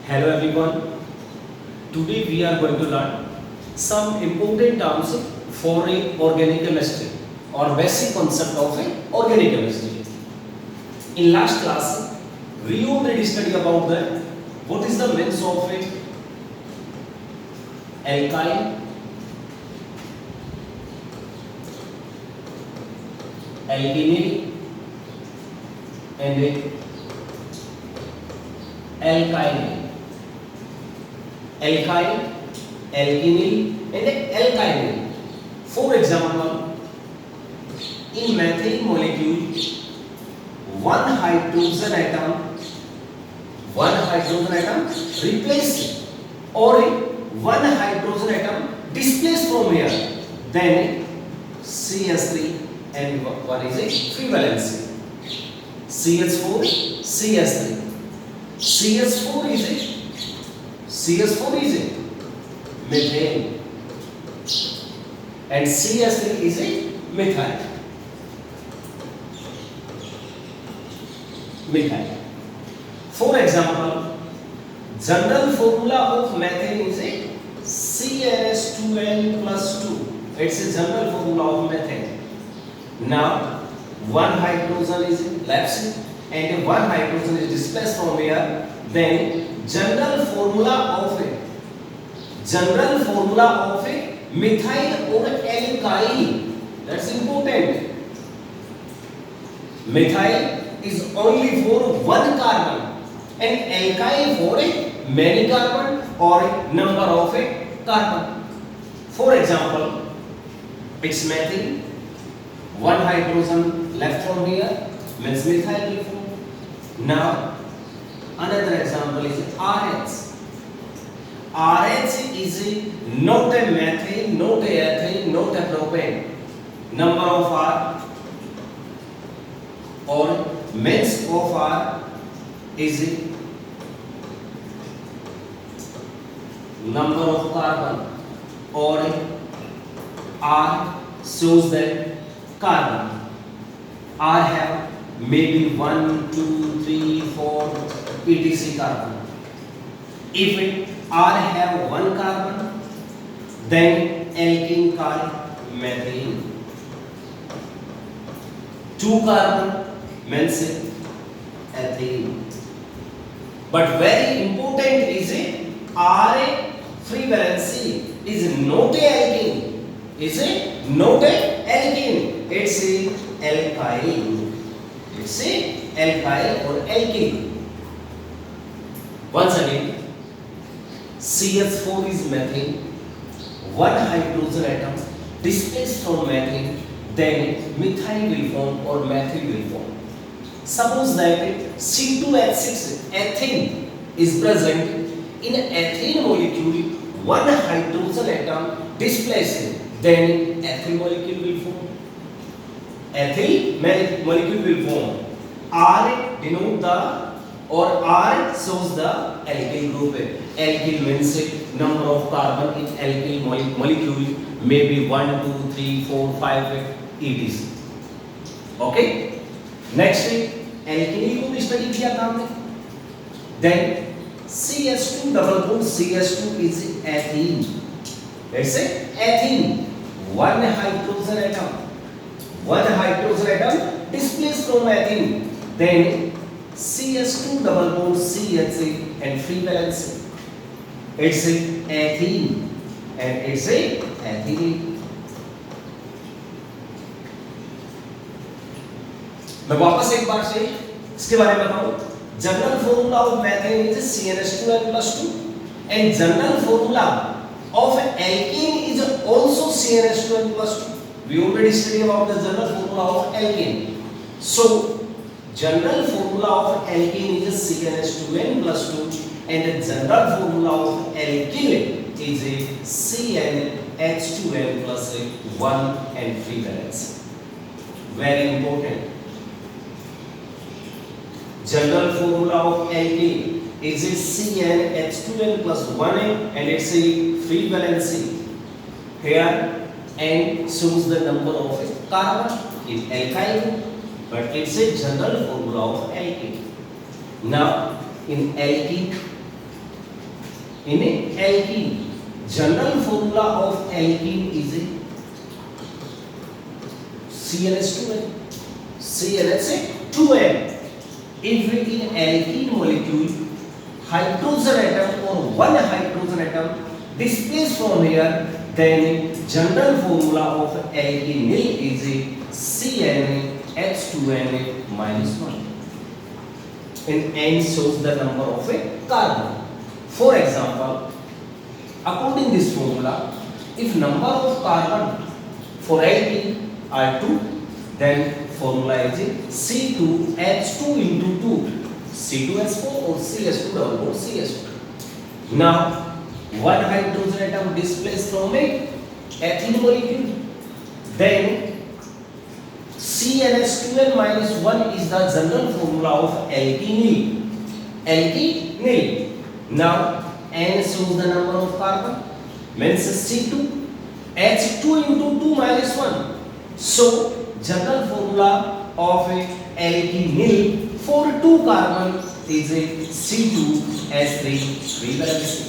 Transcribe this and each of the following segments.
Hello everyone. Today we are going to learn some important terms for a organic chemistry or basic concept of a organic chemistry. In last class, we already studied about the what is the means of a alkyl, alkenyl, and a alkyl. Alkyl, alkenyl, and alkynyl. For example, in methane molecule, one hydrogen atom replaced or one hydrogen atom displaced from here. Then CH3 and what is it? Free valency. CH4, CH3. CH4 is it? CH4 is it? Methane. And CH3 is it? Methyl. Methyl. For example, general formula of methane is it? CnH2n plus 2. It's a general formula of methane. Now, one hydrogen is left and one hydrogen is displaced from here. Then general formula of a methyl or alkyl. That's important. Methyl is only for one carbon and alkyl for a many carbon or a number of a carbon. For example, it's methane, one hydrogen left from here means methyl will form. Now another example is RH. RH is not a methane, not a ethane, not a propane. Number of R or mass of R is number of carbon or R shows that carbon. R have maybe 1, 2, 3, 4 etc. carbon. If R have one carbon, then alkene called methane. 2 carbon means ethane. But very important is Ra free valency is not a alkene. Is it not a alkene? It's a alkyl. It's a alkyl or alkene. Once again, CH4 is methane. One hydrogen atom displaced from methane, then methyl will form or methyl will form. Suppose that C2H6 ethane is present in ethane molecule. One hydrogen atom displaced, then ethyl molecule will form. Ethyl molecule will form. R denote the or R shows the alkyl group. Alkyl means number of carbon in alkyl molecule maybe 1, 2, 3, 4, 5 etc. Okay. Next alkyl को भी study किया था हमने. Then CH2 double bond CH2 is ethene. Let's say ethene. One hydrogen atom displaced from ethene. Then CH2 double bond CH and free valency. It's ethene and it's ethylene. मैं वापस एक बार से इसके बारे में बताऊं. General formula of methane is CnH2n plus 2 and general formula of alkene is also CnH2n plus 2. We already studied about the general formula of alkene. So general formula of alkene is CnH2n plus 2 and the general formula of alkyl is CnH2n plus 1 and free valence. Very important. General formula of alkene is CnH2n plus 1 and it's a free valency. Here N shows the number of carbon in alkyl, but it's a general formula of alkene. Now in alkene in alkene. General formula of alkene is a CnH2n. CnH2n. If in alkene molecule hydrogen atom or one hydrogen atom displaced from here, then general formula of alkenyl is a CnH2n minus 1. And n shows the number of a carbon. For example, according this formula, if number of carbon for alkene are 2, then formula is C2H2 into 2, C2H4 or CH2 double bond CH2. Now, one hydrogen atom displaced from a ethene molecule, then CnH2n minus 1 is the general formula of alkenyl. Alkenyl. Now, n shows the number of carbon, means C2, H2 into 2 minus 1. So, general formula of alkenyl for 2 carbon is a C2H3 free valency.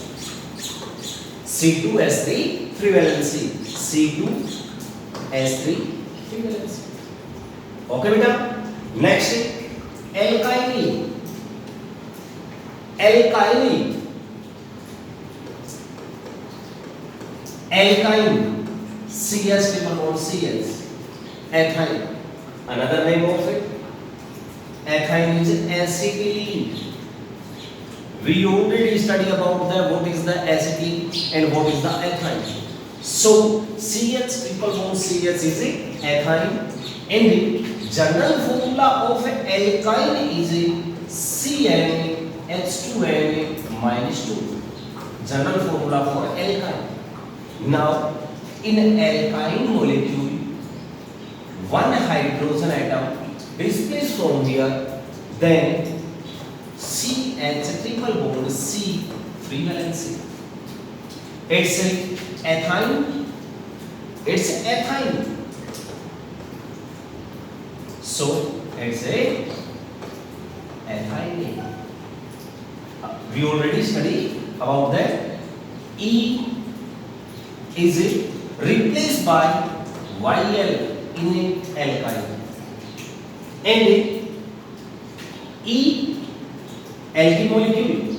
C2H3 free valency. C2H3 free valency. Okay, beta. Next, alkyl. Alkyl. Alkyne. CH triple bond CH. Ethyne. Another name of it. Ethyne is acetylene. We already studied about the what is the acetylene and what is the ethyne. So CH triple bond CH is a ethyne, and the general formula of alkyne is a CnH2n minus 2. General formula for alkyne. Now, in alkyne molecule, one hydrogen atom displaced from here, then CH triple bond C free valency. It's ethyne. It's ethyne. So it's a ethyne. We already studied about that. E is replaced by YL in alkyne, and E alkyl molecule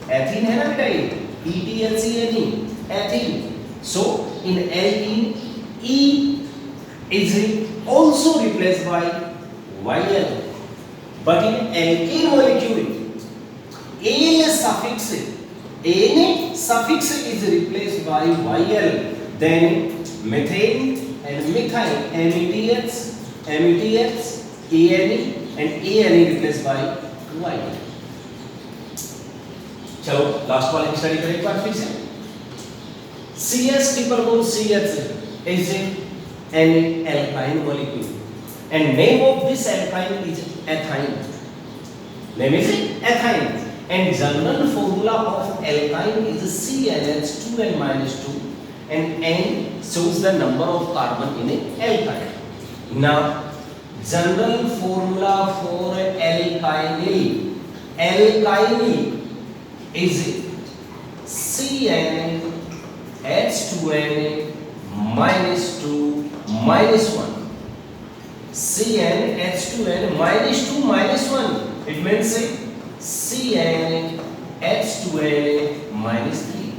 ethene है ना बेटा, ये ETLCNE ethene. So in alkene E is also replaced by YL, but in alkene molecule An suffix is replaced by YL, then methane and methyl, METH, ANE and ANE replaced by YL. चलो last वाले की study करें एक बार फिर से. CH triple bond CH is an alkyne molecule, and name of this alkyne is ethyne. Name is ethyne, and general formula of alkyne is CnH2n minus 2, and N shows the number of carbon in an alkyne. Now, general formula for alkynyl is CnH2n minus 2 minus 1. CnH2n minus 2 minus 1. It means CnH2n minus 3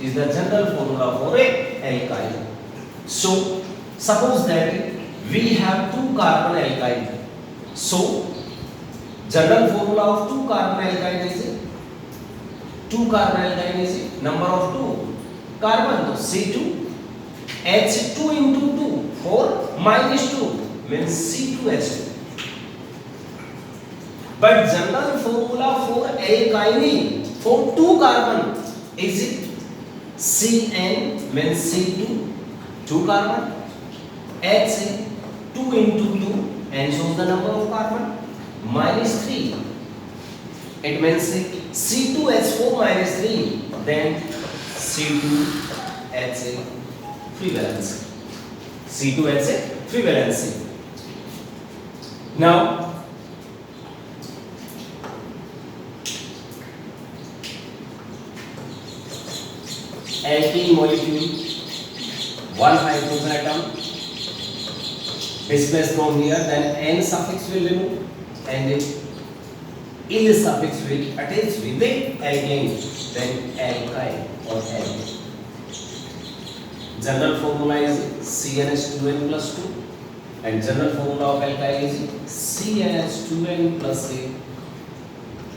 is the general formula for a alkyne. So, suppose that we have 2 carbon alkyne. So, general formula of 2 carbon alkyne is 2 carbon alkyne is number of 2 carbon. So C2 H2 into 2 4 minus 2 means C2H2. But general formula for alkyne for 2 carbon is Cn means C2 2 carbon, H 2 into 2 and shows the number of carbon minus 3. It means C2H4 minus 3, then C2H free valency. C2H free valency. Now, displaced from here, then N suffix will remove and il suffix will attach with the alkane, then alkyl or alkane. General formula is CnH2n plus 2 and general formula of alkyl is CnH2n plus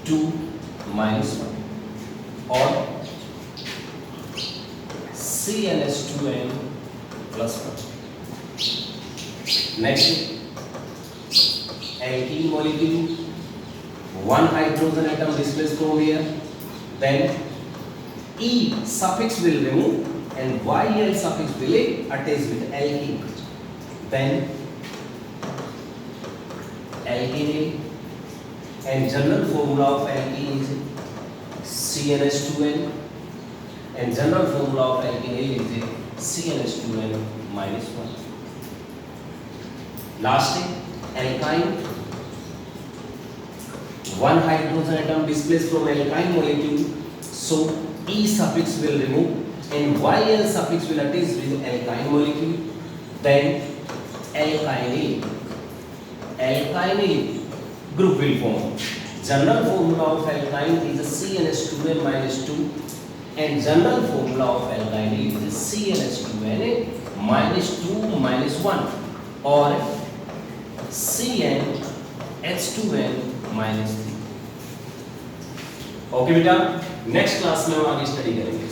2 minus 1 or CnH2n plus 1. Next, alkene molecule, one hydrogen atom displaced from here, then E suffix will remove and YL suffix will attach with alkene, then alkene, and general formula of alkene is CnH2n and general formula of alkene is CnH2n minus 1. Lastly, alkyne, one hydrogen atom displaced from alkyne molecule, so E suffix will remove and YL suffix will attach with alkyne molecule, then alkynyl group will form. General formula of alkyne is CnH2n minus 2 and general formula of alkyne is CnH2n minus 2 minus 1 or CnH2n minus 3. Okay बेटा, next class में हम आगे study करेंगे।